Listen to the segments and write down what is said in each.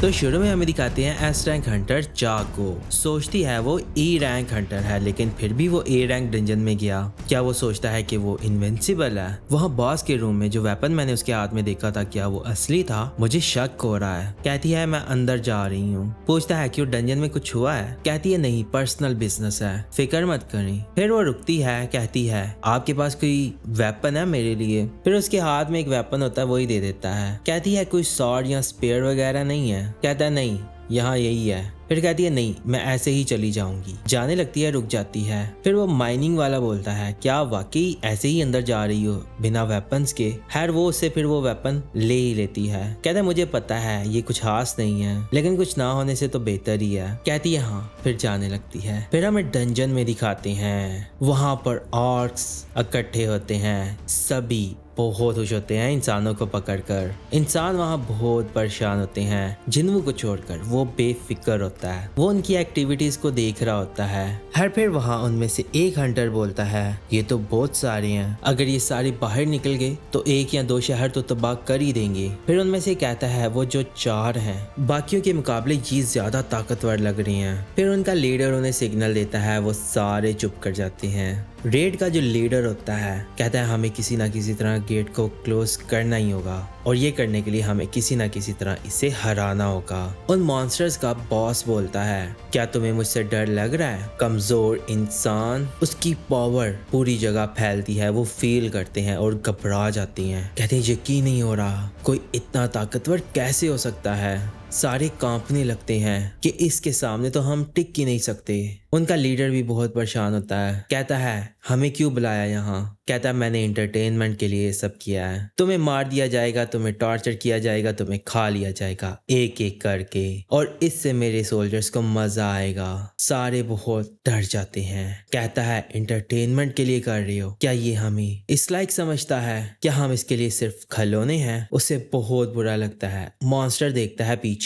तो शुरू में हमें दिखाते हैं एस रैंक हंटर चाको। सोचती है वो ई रैंक हंटर है, लेकिन फिर भी वो ए रैंक डंजन में गया। क्या वो सोचता है कि वो इनविंसिबल है? वहाँ बॉस के रूम में जो वेपन मैंने उसके हाथ में देखा था, क्या वो असली था? मुझे शक हो रहा है। कहती है मैं अंदर जा रही हूँ। पूछता है क्यों, डंजन में कुछ हुआ है? कहती है नहीं, पर्सनल बिजनेस है, फिक्र मत करें। फिर वो रुकती है, कहती है आपके पास कोई वेपन है मेरे लिए? फिर उसके हाथ में एक वेपन होता है, वही दे देता है। कहती है कोई सॉर्ड या स्पेयर वगैरह नहीं है? कहता है नहीं, यहाँ यही है। फिर कहती है नहीं, मैं ऐसे ही चली जाऊंगी। जाने लगती है, रुक जाती है। फिर वो माइनिंग वाला बोलता है क्या वाकई ऐसे ही अंदर जा रही हो बिना वेपन्स के? खैर वो उससे फिर वो वेपन ले ही लेती है। कहता है मुझे पता है ये कुछ खास नहीं है, लेकिन कुछ ना होने से तो बेहतर ही है। कहती है हाँ, फिर जाने लगती है। फिर हमें डंजन में दिखाते हैं, वहां पर ऑर्क्स इकट्ठे होते हैं। सभी बहुत खुश होते हैं इंसानों को पकड़कर। इंसान वहाँ बहुत परेशान होते हैं। जिन्वू को छोड़कर वो बेफिक्र होता है, वो उनकी एक्टिविटीज को देख रहा होता है। हर फिर वहाँ उनमें से एक हंटर बोलता है ये तो बहुत सारे हैं, अगर ये सारे बाहर निकल गए तो 1 या 2 शहर तो तबाह कर ही देंगे। फिर उनमें से कहता है वो जो 4 हैं बाकियों के मुकाबले ये ज्यादा ताकतवर लग रही हैं। फिर उनका लीडर उन्हें सिग्नल देता है, वो सारे चुप कर जाते हैं। रेड का जो लीडर होता है कहता है हमें किसी ना किसी तरह गेट को क्लोज करना ही होगा, और ये करने के लिए हमें किसी ना किसी तरह इसे हराना होगा। उन मॉन्स्टर्स का बॉस बोलता है क्या तुम्हें मुझसे डर लग रहा है? कमजोर इंसान, उसकी पावर पूरी जगह फैलती है, वो फील करते हैं और घबरा जाती हैं। कहते हैं यकीन नहीं हो रहा, कोई इतना ताकतवर कैसे हो सकता है? सारे कांपने लगते हैं कि इसके सामने तो हम टिक ही नहीं सकते। उनका लीडर भी बहुत परेशान होता है, कहता है हमें क्यों बुलाया यहाँ? कहता है मैंने एंटरटेनमेंट के लिए सब किया है, तुम्हें मार दिया जाएगा, तुम्हें टॉर्चर किया जाएगा, तुम्हें खा लिया जाएगा एक एक करके, और इससे मेरे सोल्जर्स को मजा आएगा। सारे बहुत डर जाते हैं। कहता है एंटरटेनमेंट के लिए कर रही हो? क्या ये हमें इस लायक समझता है? क्या हम इसके लिए सिर्फ खिलौने हैं? उसे बहुत बुरा लगता है। मॉन्स्टर देखता है पीछे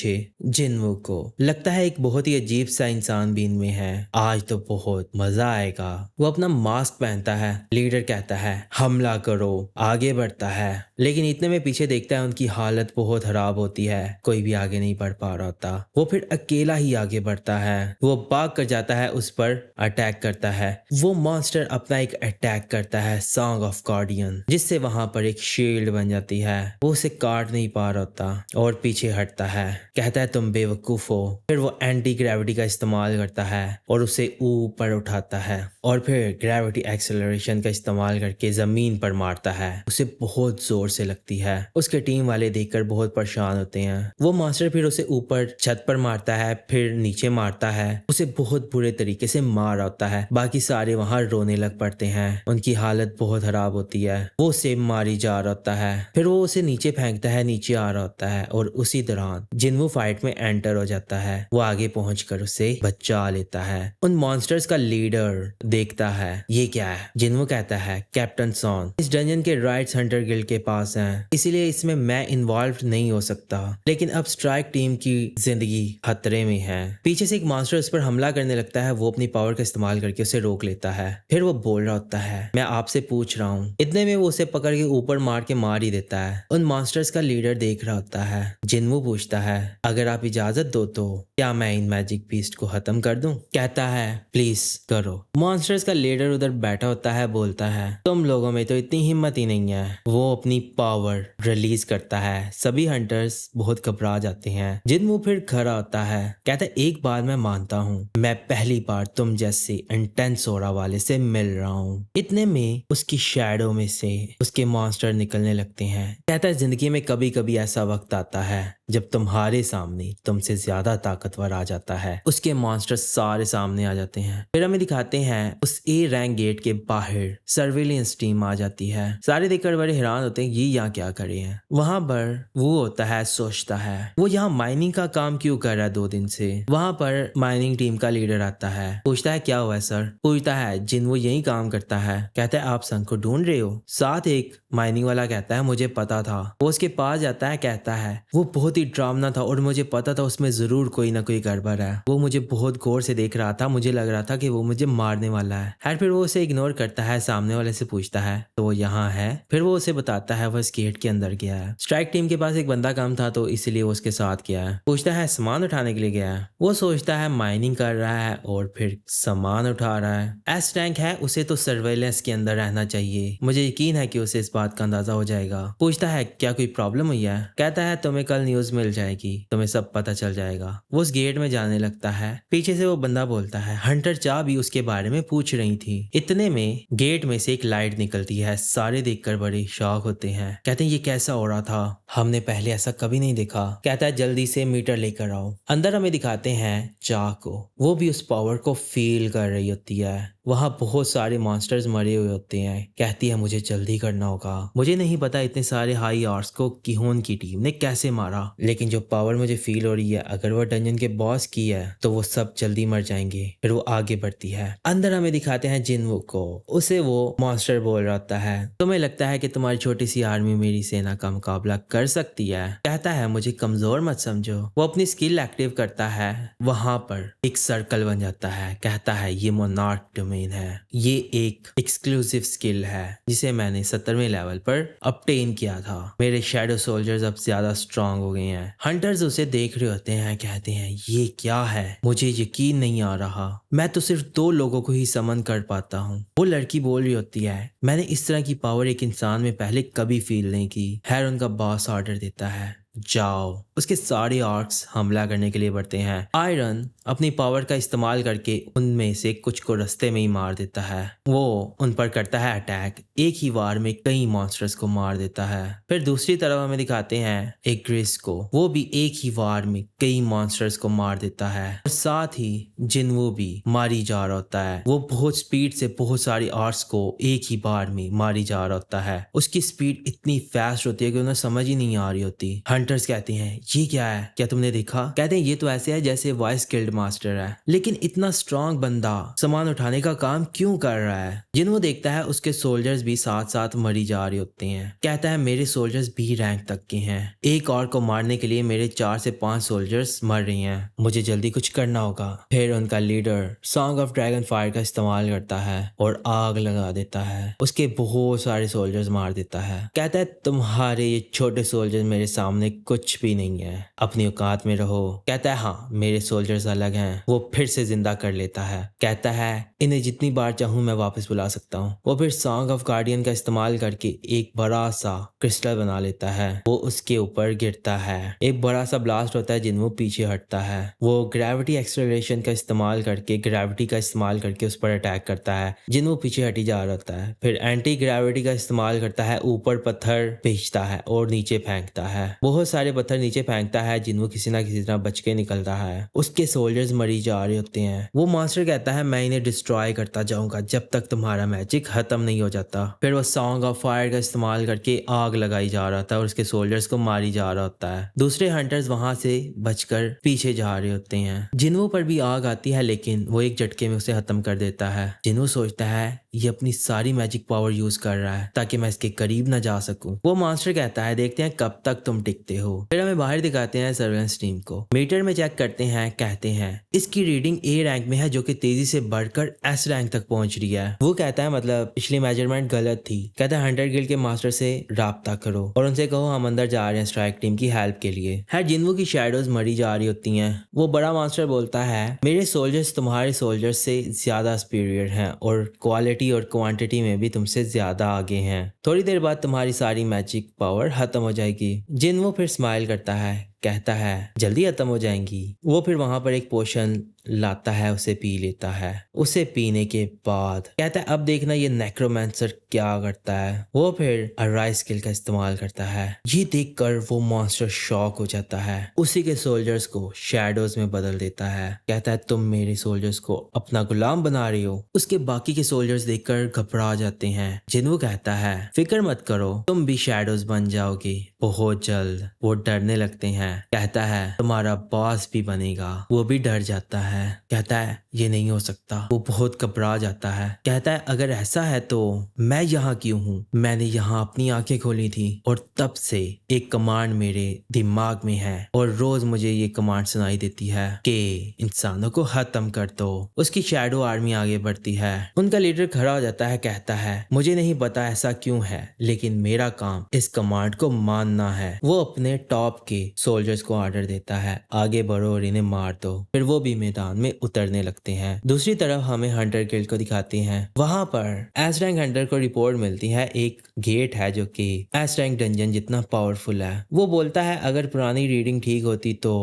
जिन्वू को, लगता है एक बहुत ही अजीब सा इंसान भी इनमें है, आज तो बहुत मजा आएगा। वो अपना मास्क पहनता है। लीडर कहता है हमला करो, आगे बढ़ता है, लेकिन इतने में पीछे देखता है उनकी हालत बहुत खराब होती है, कोई भी आगे नहीं बढ़ पा रहा होता। वो फिर अकेला ही आगे बढ़ता है। वो भाग कर जाता है, उस पर अटैक करता है। वो मॉन्स्टर अपना एक अटैक करता है, सॉन्ग ऑफ गार्डियन, जिससे वहां पर एक शील्ड बन जाती है। वो उसे काट नहीं पा रहा होता और पीछे हटता है। कहता है तुम बेवकूफ हो। फिर वो एंटी ग्रेविटी का इस्तेमाल करता है और उसे ऊपर उठाता है, और फिर ग्रेविटी एक्सेलरेशन का इस्तेमाल करके जमीन पर मारता है। उसे बहुत जोर से लगती है। उसके टीम वाले देखकर बहुत परेशान होते हैं। वो मास्टर फिर उसे ऊपर छत पर मारता है, फिर नीचे मारता है। उसे बहुत बुरे तरीके से मार होता है। बाकी सारे वहां रोने लग पड़ते हैं, उनकी हालत बहुत खराब होती है। वो उसे मारी जा रहा होता है। फिर वो उसे नीचे फेंकता है, नीचे आ रहा होता है, और उसी दौरान जिन्वू फाइट में एंटर हो जाता है। वो आगे पहुंचकर उसे बचा लेता है। उन मॉन्स्टर्स का लीडर देखता है ये क्या है। जिन्वू कहता है कैप्टन सॉन इस डंजन के राइट्स हंटर गिल्ड के पास हैं, इसीलिए इसमें मैं इन्वॉल्व नहीं हो सकता, लेकिन अब स्ट्राइक टीम की जिंदगी खतरे में है। पीछे से एक मॉन्स्टर उस पर हमला करने लगता है। वो अपनी पावर का इस्तेमाल करके उसे रोक लेता है। फिर वो बोल रहा होता है मैं आपसे पूछ रहा हूँ। इतने में वो उसे पकड़ के ऊपर मार के मार ही देता है। उन मॉन्स्टर्स का लीडर देख रहा होता है। जिन्वू पूछता है अगर आप इजाजत दो तो क्या मैं इन मैजिक बीस्ट को खत्म कर दूं? कहता है प्लीज करो। मॉन्स्टर्स का लीडर उधर बैठा होता है, बोलता है तुम लोगों में तो इतनी हिम्मत ही नहीं है। वो अपनी पावर रिलीज करता है। सभी हंटर्स बहुत घबरा जाते हैं। जिन्वू फिर खड़ा होता है, कहता है एक बार मैं मानता हूँ, मैं पहली बार तुम जैसे इंटेंस ऑरा वाले से मिल रहा हूँ। इतने में उसकी शैडो में से उसके मॉन्स्टर निकलने लगते हैं। कहता है जिंदगी में कभी कभी ऐसा वक्त आता है जब तुम्हारे सामने तुमसे ज्यादा ताकतवर आ जाता है। उसके मॉन्स्टर सारे सामने आ जाते हैं। फिर हमें दिखाते हैं उस ए रैंक गेट के बाहर सर्वेलेंस टीम आ जाती है। सारे देखकर बड़े हैरान होते हैं ये यहाँ क्या करे हैं। वहां पर वो होता है, सोचता है वो यहाँ माइनिंग का काम क्यों कर रहा है 2 दिन से। वहां पर माइनिंग टीम का लीडर आता है, पूछता है क्या हुआ है सर? पूछता है जिन्वू यही काम करता है। कहता है आप सन को ढूंढ रहे हो? साथ एक माइनिंग वाला कहता है मुझे पता था। वो उसके पास जाता है, कहता है वो बहुत ही डरावना था और मुझे पता था उसमें जरूर कोई ना कोई गड़बड़ है। वो मुझे बहुत गौर से देख रहा था मुझे लग रहा था कि वो मुझे मारने वाला है। खैर फिर वो उसे इग्नोर करता है, सामने वाले से पूछता है तो वो यहाँ है। फिर वो उसे बताता है वो इस गेट के अंदर गया है। स्ट्राइक टीम के पास एक बंदा कम था तो इसीलिए वो उसके साथ गया है। पूछता है सामान उठाने के लिए गया है। वो सोचता है माइनिंग कर रहा है और फिर सामान उठा रहा है। एस रैंक है, उसे तो सर्वेलेंस के अंदर रहना चाहिए। मुझे यकीन है कि उसे इस बात का अंदाजा हो जाएगा। पूछता है क्या कोई प्रॉब्लम हुई है। कहता है तुम्हें कल न्यूज मिल जाएगी, तुम्हें सब पता चल जाएगा। वो उस गेट में जाने लगता है। पीछे से वो बंदा बोलता है हंटर चा भी उसके बारे में पूछ रही थी। इतने में गेट में से एक लाइट निकलती है। सारे देखकर बड़े शॉक होते हैं। कहते हैं ये कैसा हो रहा था, हमने पहले ऐसा कभी नहीं देखा। कहता है जल्दी से मीटर लेकर आओ। अंदर हमें दिखाते हैं चा को, वो भी उस पावर को फील कर रही होती है। वहां बहुत सारे मॉन्स्टर्स मरे हुए होते हैं। कहती है मुझे जल्दी करना होगा। मुझे नहीं पता इतने सारे हाई आर्ट्स को किहोन की टीम ने कैसे मारा, लेकिन जो पावर मुझे फील हो रही है अगर वो डंजन के बॉस की है तो वो सब जल्दी मर जाएंगे। फिर वो आगे बढ़ती है। अंदर हमें दिखाते हैं जिनवू को। उसे वो मॉन्स्टर बोल रहा होता है तुम्हें लगता है कि तुम्हारी छोटी सी आर्मी मेरी सेना का मुकाबला कर सकती है। कहता है मुझे कमजोर मत समझो। वो अपनी स्किल एक्टिव करता है। वहां पर एक सर्कल बन जाता है। कहता है ये मोनार्क डोमेन है। ये एक एक्सक्लूसिव स्किल है जिसे मैंने 70वें लेवल पर ऑब्टेन किया था। मेरे शैडो सोल्जर्स अब ज्यादा स्ट्रांग हो गए हैं। हंटर्स उसे देख रहे होते हैं। कहते हैं ये क्या है, मुझे यकीन नहीं आ रहा। मैं तो सिर्फ 2 लोगों को ही समन कर पाता हूँ। वो लड़की बोल रही होती है मैंने इस तरह की पावर एक इंसान में पहले कभी फील नहीं की। खैर उनका बॉस ऑर्डर देता है जाओ। उसके सारे आर्क्स हमला करने के लिए बढ़ते हैं। आयरन अपनी पावर का इस्तेमाल करके उनमें से कुछ को रास्ते में ही मार देता है। वो उन पर करता है अटैक। एक ही वार में कई मॉन्स्टर्स को मार देता है। फिर दूसरी तरफ हमें दिखाते हैं एक ग्रिस को। वो भी एक ही वार में कई मॉन्स्टर्स को मार देता है और साथ ही जिनवू भी मारी जा रहा होता है। वो बहुत स्पीड से बहुत सारी आर्ट्स को एक ही बार में मारी जा रहा होता है। उसकी स्पीड इतनी फास्ट होती है कि उन्हें समझ ही नहीं आ रही होती। हंटर्स कहते हैं ये क्या है, क्या तुमने देखा। कहते हैं ये तो ऐसे है जैसे वॉइस गिल्ड मास्टर है, लेकिन इतना स्ट्रांग बंदा सामान उठाने का काम क्यों कर रहा है। जिनवू देखता है उसके सोल्जर्स भी साथ साथ मरी जा रहे होते हैं। कहता है मेरे सोल्जर्स बी रैंक तक के हैं। एक और को मारने के लिए मेरे 4 से 5 सोल्जर्स मर रही हैं। मुझे जल्दी कुछ करना होगा। फिर उनका leader song of dragon fire का इस्तेमाल करता है और आग लगा देता है। उसके बहुत सारे सोल्जर्स मार देता है। कहता है तुम्हारे ये छोटे सोल्जर्स मेरे सामने कुछ भी नहीं है, अपनी औकात में रहो। कहता है हाँ मेरे सोल्जर्स अलग हैं। वो फिर से जिंदा कर लेता है। कहता है इन्हें जितनी बार चाहूं मैं वापस बुला सकता हूँ। वो फिर सॉन्ग ऑफ गार्डियन का इस्तेमाल करके एक बड़ा सा क्रिस्टल बना लेता है। वो उसके ऊपर गिरता है। एक बड़ा सा ब्लास्ट होता है। जिनवू पीछे हटता है। वो ग्रेविटी एक्सेलरेशन का इस्तेमाल करके ग्रेविटी का इस्तेमाल करके उस पर अटैक करता है। जिनवू पीछे हटी जा रहा होता है। फिर एंटी ग्रेविटी का इस्तेमाल करता है। ऊपर पत्थर भेजता है और नीचे फेंकता है। बहुत सारे पत्थर नीचे फेंकता है। जिनवू किसी ना किसी तरह बच के निकलता है। उसके सोल्जर्स मरी जा रहे होते हैं। वो मॉन्स्टर कहता है मैं इन्हें डिस्ट्रॉय करता जाऊंगा जब तक तुम्हारा मैजिक खत्म नहीं हो जाता। फिर वो सॉन्ग ऑफ फायर का इस्तेमाल करके आग लगाई जा रहा था और उसके सोल्जर्स को मारी जा रहा होता है। दूसरे हंटर्स वहां से बचकर पीछे जा रहे होते हैं। जिनवू पर भी आग आती है लेकिन वो एक झटके में उसे खत्म कर देता है। जिनवू सोचता है ये अपनी सारी मैजिक पावर यूज कर रहा है ताकि मैं इसके करीब ना जा सकूं। वो मॉन्स्टर कहता है देखते हैं कब तक तुम टिकते हो। फिर हमें बाहर दिखाते हैं सर्वेलेंस टीम को। मीटर में चेक करते हैं। कहते हैं इसकी रीडिंग ए रैंक में है जो कि तेजी से बढ़कर एस रैंक तक पहुंच रही है। वो कहता है मतलब पिछली मेजरमेंट गलत थी। कहता है 100 गिल्ड के मास्टर से राब्ता करो और उनसे कहो हम अंदर जा रहे हैं स्ट्राइक टीम की हेल्प के लिए। है जिनवू की शैडोज मरी जा रही होती हैं। वो बड़ा मास्टर बोलता है मेरे सोल्जर्स तुम्हारे सोल्जर्स से ज्यादा सुपीरियर हैं और क्वालिटी और क्वांटिटी में भी तुमसे ज्यादा आगे हैं। थोड़ी देर बाद तुम्हारी सारी मैजिक पावर खत्म हो जाएगी। जिनवू फिर स्माइल करता है। कहता है जल्दी खत्म हो जाएंगी। वो फिर वहां पर एक पोशन लाता है, उसे पी लेता है। उसे पीने के बाद कहता है अब देखना ये नेक्रोमैंसर क्या करता है। वो फिर अराइज स्किल का इस्तेमाल करता है। ये देखकर वो मॉन्स्टर शॉक हो जाता है। उसी के सोल्जर्स को शैडोज में बदल देता है। कहता है तुम मेरे सोल्जर्स को अपना गुलाम बना रही हो। उसके बाकी के सोल्जर्स देखकर घबरा जाते हैं। जिनवू कहता है फिक्र मत करो तुम भी शैडोज बन जाओगे बहुत जल्द। वो डरने लगते हैं। कहता है तुम्हारा बॉस भी बनेगा। वो भी डर जाता है, कहता है ये नहीं हो सकता। वो बहुत घबरा जाता है, कहता है अगर ऐसा है तो मैं यहाँ क्यों हूँ? मैंने यहाँ अपनी आंखें खोली थी और तब से एक कमांड मेरे दिमाग में है और रोज मुझे ये कमांड सुनाई देती है कि इंसानों को खत्म कर दो। उसकी शैडो आर्मी आगे बढ़ती है। उनका लीडर खड़ा हो जाता है, कहता है मुझे नहीं पता ऐसा क्यों है, लेकिन मेरा काम इस कमांड को मानना है। वो अपने टॉप के सोल्जर्स को ऑर्डर देता है आगे बढ़ो और इन्हें मार दो। फिर वो भी मैदान में उतरने लगते हैं। दूसरी तरफ हमें हंटर गिल्ड को दिखाते हैं। वहां पर एस रैंक हंटर को रिपोर्ट मिलती है एक गेट है जो कि एस रैंक डंजन जितना पावरफुल है। वो बोलता है अगर पुरानी रीडिंग ठीक होती तो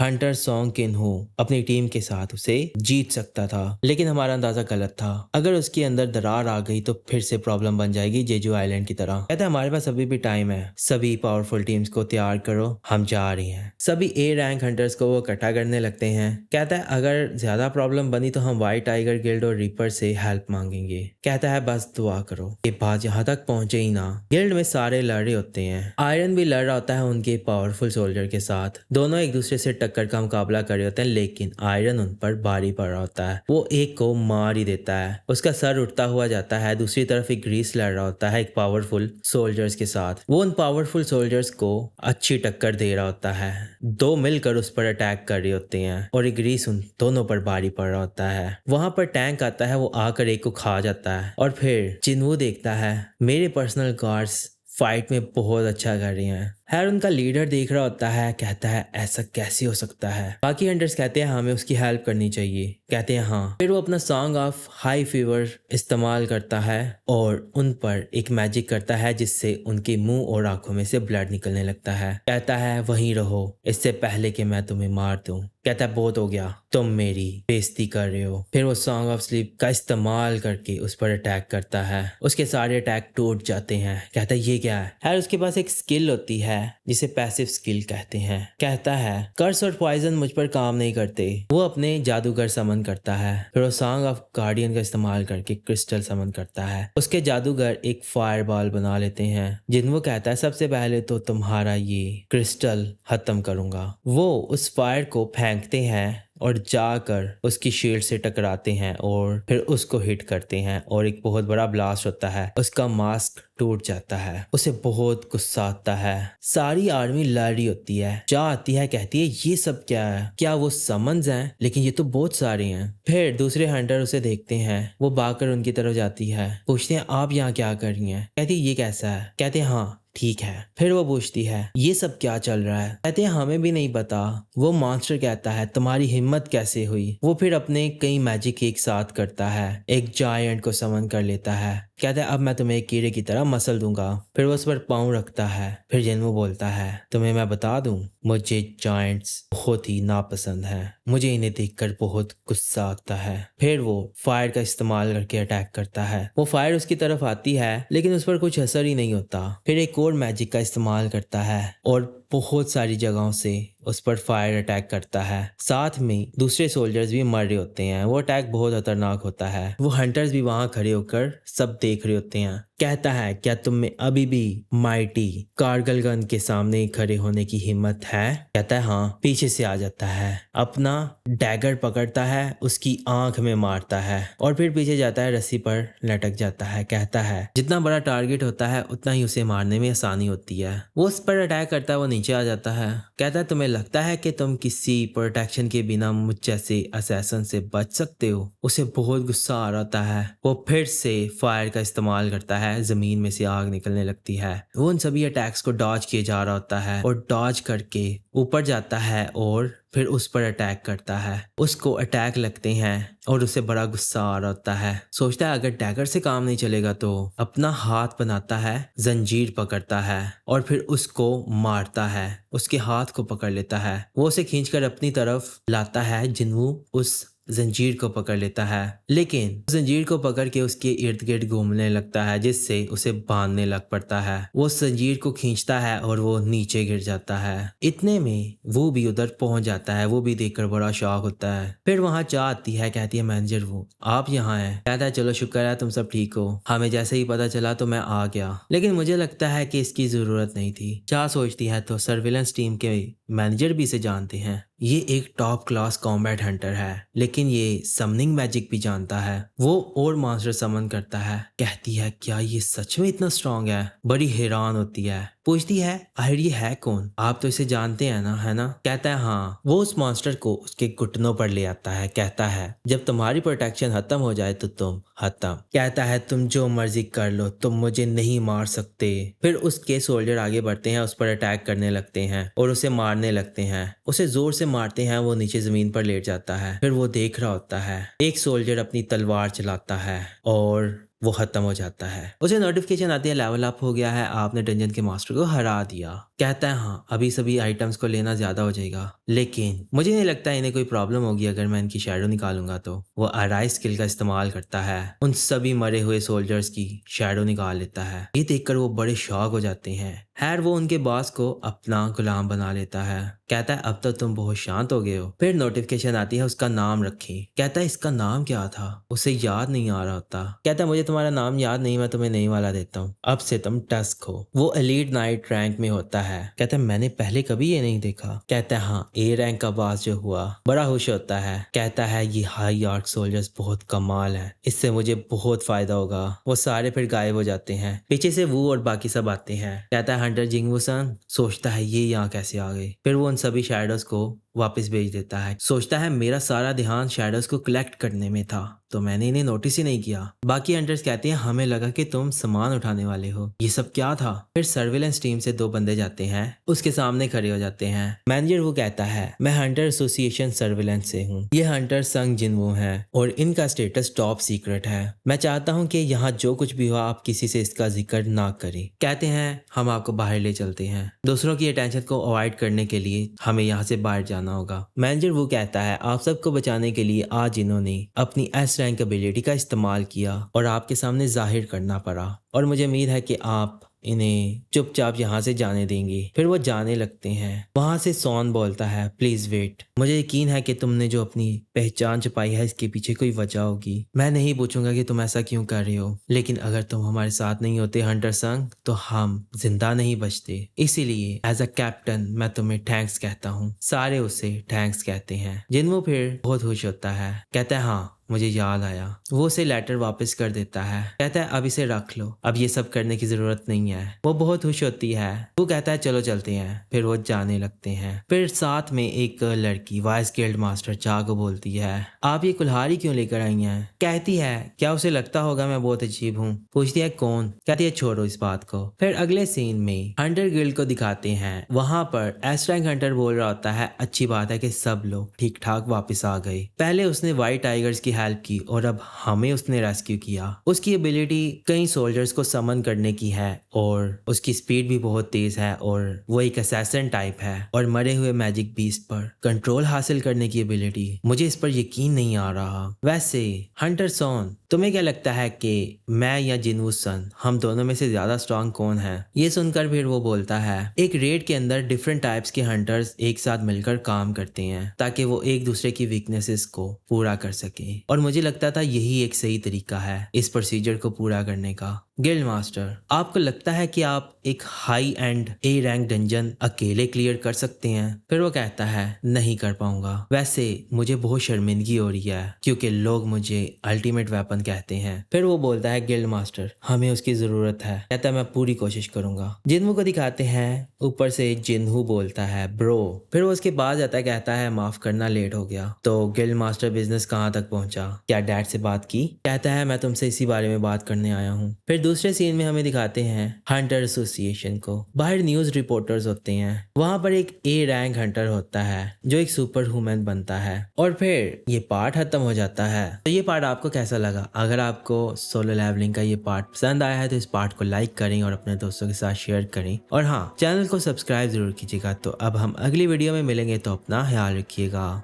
हंटर सॉन्ग किन हो अपनी टीम के साथ उसे जीत सकता था, लेकिन हमारा अंदाजा गलत था। अगर उसके अंदर दरार आ गई तो फिर से प्रॉब्लम बन जाएगी जेजू आइलैंड की तरह। कहता है हमारे पास अभी भी टाइम है, सभी पावरफुल टीम्स को तैयार करो, हम जा रहे हैं। सभी ए रैंक हंटर्स को वो इकट्ठा करने लगते हैं। कहता है अगर ज्यादा प्रॉब्लम बनी तो हम व्हाइट टाइगर गिल्ड और रीपर से हेल्प मांगेंगे। कहता है बस दुआ करो ये बात यहाँ तक पहुंचे ही ना। गिल्ड में सारे लड़ रहे होते हैं। आयरन भी लड़ रहा होता है उनके पावरफुल सोल्जर के साथ। दोनों एक दूसरे से टक्कर का मुकाबला कर रहे होते हैं, लेकिन आयरन उन पर भारी पड़ रहा होता है। वो एक को मार ही देता है, उसका सर उठता हुआ जाता है। दूसरी तरफ एक ग्रीस लड़ रहा होता है एक पावरफुल सोल्जर्स के साथ। वो उन पावरफुल सोल्जर्स को अच्छी टक्कर दे रहा होता है। दो मिलकर उस पर अटैक कर रहे होते हैं और एक ग्रीस उन दोनों पर भारी पड़ रहा होता है। वहां पर टैंक आता है, वो आकर एक को खा जाता है और फिर जिन्वू देखता है मेरे पर्सनल गार्ड्स फाइट में बहुत अच्छा कर रहे हैं। खैर उनका लीडर देख रहा होता है, कहता है ऐसा कैसे हो सकता है। बाकी हंटर्स कहते हैं हमें उसकी हेल्प करनी चाहिए। कहते हैं हाँ। फिर वो अपना सॉन्ग ऑफ हाई फीवर इस्तेमाल करता है और उन पर एक मैजिक करता है जिससे उनके मुंह और आंखों में से ब्लड निकलने लगता है। कहता है वहीं रहो इससे पहले कि मैं तुम्हें मार दूं। कहता है बहुत हो गया, तुम मेरी बेइज्जती कर रहे हो। फिर वो सॉन्ग ऑफ स्लीप का इस्तेमाल करके उस पर अटैक करता है। उसके सारे अटैक टूट जाते हैं। कहता है ये क्या है। खैर उसके पास एक स्किल होती है जिसे पैसिव स्किल कहते हैं। कहता है कर्स और पॉइजन मुझ पर काम नहीं करते। वो अपने जादूगर समन करता है। फिर वो सॉन्ग ऑफ गार्डियन का इस्तेमाल करके क्रिस्टल समन करता है। उसके जादूगर एक फायर बॉल बना लेते हैं जिन्वो कहता है सबसे पहले तो तुम्हारा ये क्रिस्टल खत्म करूंगा। वो उस फायर को फेंकते हैं और जाकर उसकी शील्ड से टकराते हैं और फिर उसको हिट करते हैं और एक बहुत बड़ा ब्लास्ट होता है। उसका मास्क टूट जाता है। उसे बहुत गुस्सा आता है। सारी आर्मी लड़ रही होती है। जा आती है, कहती है ये सब क्या है, क्या वो समन्स हैं? लेकिन ये तो बहुत सारे हैं। फिर दूसरे हंटर उसे देखते हैं। वो भागकर उनकी तरफ जाती है। पूछते हैं आप यहाँ क्या कर रही हैं? कहती है ये कैसा है? कहते हैं हाँ ठीक है। फिर वो पूछती है ये सब क्या चल रहा है? कहते हैं हमें भी नहीं पता। वो मॉन्स्टर कहता है तुम्हारी हिम्मत कैसे हुई? वो फिर अपने कई मैजिक एक साथ करता है, एक जायंट को समन कर लेता है। कहता है अब मैं तुम्हें एक कीड़े की तरह मसल दूंगा। फिर वो उस पर पाँव रखता है। फिर जिन्वो बोलता है तुम्हें मैं बता दूं, मुझे जायंट्स बहुत ही नापसंद हैं। मुझे इन्हें देखकर बहुत गुस्सा आता है। फिर वो फायर का इस्तेमाल करके अटैक करता है। वो फायर उसकी तरफ आती है लेकिन उस पर कुछ असर ही नहीं होता। फिर एक और मैजिक का इस्तेमाल करता है और बहुत सारी जगहों से उस पर फायर अटैक करता है। साथ में दूसरे सोल्जर्स भी मर रहे होते हैं। वो अटैक बहुत खतरनाक होता है। वो हंटर्स भी वहां खड़े होकर सब देख रहे होते हैं। कहता है क्या तुम में अभी भी माइटी कारगिल गन के सामने खड़े होने की हिम्मत है? कहता है हाँ। पीछे से आ जाता है, अपना डैगर पकड़ता है, उसकी आंख में मारता है और फिर पीछे जाता है, रस्सी पर लटक जाता है। कहता है जितना बड़ा टारगेट होता है उतना ही उसे मारने में आसानी होती है। वो उस पर अटैक करता है, वो नीचे आ जाता है। कहता है तुम्हें लगता है कि तुम किसी प्रोटेक्शन के बिना मुझ जैसे असैसन से बच सकते हो? उसे बहुत गुस्सा आ रहा होता है। वो फिर से फायर का इस्तेमाल करता है, जमीन में से आग निकलने लगती है। वो उन सभी अटैक्स को डॉज किए जा रहा होता है और डॉज करके ऊपर जाता है और फिर उस पर अटैक करता है। उसको अटैक लगते हैं और उसे बड़ा गुस्सा आ रहा होता है। सोचता है अगर डैगर से काम नहीं चलेगा तो अपना हाथ बनाता है, जंजीर पकड़ता है और फिर उसको मारता है। उसके हाथ को पकड़ लेता है। वो उसे खींचकर अपनी तरफ लाता है। जिन्वो उस जंजीर को पकड़ लेता है, लेकिन जंजीर को पकड़ के उसके इर्द गिर्द घूमने लगता है जिससे उसे बांधने लग पड़ता है। वो जंजीर को खींचता है और वो नीचे गिर जाता है। इतने में वो भी उधर पहुंच जाता है। वो भी देखकर बड़ा शॉक होता है। फिर वहां चाह आती है, कहती है मैनेजर वो आप यहाँ हैं। कहता है चलो शुक्र है तुम सब ठीक हो, हमें जैसे ही पता चला तो मैं आ गया, लेकिन मुझे लगता है कि इसकी जरूरत नहीं थी। चाह सोचती है तो सर्विलेंस टीम के मैनेजर भी इसे जानते हैं। ये एक टॉप क्लास कॉम्बैट हंटर है, लेकिन ये समनिंग मैजिक भी जानता है। वो और मॉन्स्टर समन करता है। कहती है क्या ये सच में इतना स्ट्रांग है? बड़ी हैरान होती है, पूछती है आखिर ये है कौन? आप तो इसे जानते हैं ना, है ना? कहता है हाँ। वो उस मॉन्स्टर को उसके घुटनों पर ले आता है। कहता है जब तुम्हारी प्रोटेक्शन खत्म हो जाए तो तुम खत्म। कहता है तुम जो मर्जी कर लो, तुम मुझे नहीं मार सकते। फिर उसके सोल्जर आगे बढ़ते हैं, उस पर अटैक करने लगते हैं और उसे मारने लगते हैं। उसे जोर से मारते हैं, वो नीचे जमीन पर लेट जाता है। फिर वो देख रहा होता है, एक सोल्जर अपनी तलवार चलाता है और वो खत्म हो जाता है। उसे नोटिफिकेशन आती है लेवल अप हो गया है, आपने डंजन के मास्टर को हरा दिया। कहता है हाँ अभी सभी आइटम्स को लेना ज्यादा हो जाएगा, लेकिन मुझे नहीं लगता इन्हें कोई प्रॉब्लम होगी अगर मैं इनकी शैडो निकालूंगा तो। वो अराइज स्किल का इस्तेमाल करता है, उन सभी मरे हुए सोल्जर्स की शैडो निकाल लेता है। ये देखकर वो बड़े शॉक हो जाते हैं। खैर वो उनके बॉस को अपना गुलाम बना लेता है। कहता है अब तो तुम बहुत शांत हो गए हो। फिर नोटिफिकेशन आती है उसका नाम रखें। कहता है इसका नाम क्या था? उसे याद नहीं आ रहा होता। कहता है मुझे तुम्हारा नाम याद नहीं, मैं तुम्हें नई वाला देता हूँ, अब से तुम टस्क हो। वो एलीट नाइट रैंक में होता है। कहता है मैंने पहले कभी ये नहीं देखा। कहता है हाँ ए रैंक का बॉस जो हुआ, बड़ा खुश होता है। कहता है ये हाई आर्क सोल्जर्स बहुत कमाल है, इससे मुझे बहुत फायदा होगा। वो सारे फिर गायब हो जाते हैं। पीछे से वो और बाकी सब आते हैं। कहता है हंटर जिंगवू-सन सोचता है ये यहाँ कैसे आ गए। फिर वो उन सभी शैडोज को वापस भेज देता है। सोचता है मेरा सारा ध्यान शैडोज को कलेक्ट करने में था तो मैंने इन्हें नोटिस ही नहीं किया। बाकी हंटर्स कहते हैं हमें लगा कि तुम सामान उठाने वाले हो, ये सब क्या था? फिर सर्विलेंस टीम से 2 बंदे जाते हैं, उसके सामने खड़े हो जाते हैं। मैनेजर वो कहता है मैं हंटर एसोसिएशन सर्विलेंस से हूँ, ये हंटर संग जिनवू है और इनका स्टेटस टॉप सीक्रेट है। मैं चाहता हूँ कि यहाँ जो कुछ भी हो आप किसी से इसका जिक्र ना करें। कहते हैं हम आपको बाहर ले चलते हैं, दूसरों की अटेंशन को अवॉइड करने के लिए हमें यहाँ से बाहर जाना होगा। मैनेजर वो कहता है आप सबको बचाने के लिए आज इन्होंने अपनी एस रैंक एबिलिटी का इस्तेमाल किया और आपके सामने जाहिर करना पड़ा, और मुझे उम्मीद है कि आप इन्हें चुपचाप यहाँ से जाने देंगे। फिर वो जाने लगते हैं। वहां से सॉन बोलता है प्लीज वेट, मुझे यकीन है कि तुमने जो अपनी पहचान छुपाई है इसके पीछे कोई वजह होगी। मैं नहीं पूछूंगा कि तुम ऐसा क्यों कर रहे हो, लेकिन अगर तुम हमारे साथ नहीं होते हंटर संग तो हम जिंदा नहीं बचते। इसीलिए एज अ कैप्टन मैं तुम्हें थैंक्स कहता हूँ। सारे उसे थैंक्स कहते हैं। जिनवो फिर बहुत खुश होता है। कहता है हाँ मुझे याद आया। वो उसे लेटर वापस कर देता है। कहता है अब इसे रख लो, अब ये सब करने की जरूरत नहीं है। वो बहुत खुश होती है। वो कहता है चलो चलते हैं। फिर वो जाने लगते हैं। फिर साथ में एक लड़की वाइस गिल्ड मास्टर चाह को बोलती है आप ये कुल्हाड़ी क्यों लेकर आई हैं? कहती है क्या उसे लगता होगा मैं बहुत अजीब हूँ? पूछती है कौन? कहती है छोड़ो इस बात को। फिर अगले सीन में हंटर गिल्ड को दिखाते हैं। वहां पर एस रैंक हंटर बोल रहा होता है अच्छी बात है कि सब लोग ठीक ठाक वापस आ गए। पहले उसने व्हाइट टाइगर्स की हेल्प की और अब हमें उसने रेस्क्यू किया। उसकी एबिलिटी कई सोल्जर्स को समन करने की है और उसकी स्पीड भी बहुत तेज है और वो एक असैसिन टाइप है और मरे हुए मैजिक बीस्ट पर कंट्रोल हासिल करने की एबिलिटी, मुझे इस पर यकीन नहीं आ रहा। वैसे हंटर सॉन तुम्हें क्या लगता है कि मैं या जिनवू सन हम दोनों में से ज्यादा स्ट्रांग कौन है? ये सुनकर फिर वो बोलता है एक रेड के अंदर डिफरेंट टाइप्स के हंटर्स एक साथ मिलकर काम करते हैं ताकि वो एक दूसरे की वीकनेसेस को पूरा कर सके, और मुझे लगता था यही एक सही तरीका है इस प्रोसीजर को पूरा करने का। गिल्ड मास्टर आपको लगता है कि आप एक high and A rank dungeon अकेले क्लियर कर सकते हैं? फिर वो कहता है नहीं कर पाऊंगा। वैसे मुझे बहुत शर्मिंदगी हो रही है क्योंकि लोग मुझे अल्टीमेट वेपन कहते हैं। फिर वो बोलता है गिल्ड मास्टर हमें उसकी जरूरत है। कहता है मैं पूरी कोशिश करूंगा। जिन्हू को दिखाते हैं, ऊपर से जिन्हू बोलता है ब्रो। फिर वो उसके बाद आता है, कहता है माफ करना लेट हो गया। तो गिल्ड मास्टर बिजनेस कहाँ तक पहुंचा? क्या डैड से बात की? कहता है मैं तुमसे इसी बारे में बात करने आया हूँ। फिर दूसरे सीन में हमें दिखाते हैं हंटर एसोसिएशन को। बाहर न्यूज रिपोर्टर्स होते हैं। वहां पर एक ए रैंक हंटर होता है जो एक सुपर ह्यूमन बनता है और फिर ये पार्ट खत्म हो जाता है। तो ये पार्ट आपको कैसा लगा? अगर आपको सोलो लेवलिंग का ये पार्ट पसंद आया है तो इस पार्ट को लाइक करें और अपने दोस्तों के साथ शेयर करें, और हाँ चैनल को सब्सक्राइब जरूर कीजिएगा। तो अब हम अगली वीडियो में मिलेंगे, तो अपना ख्याल रखिएगा।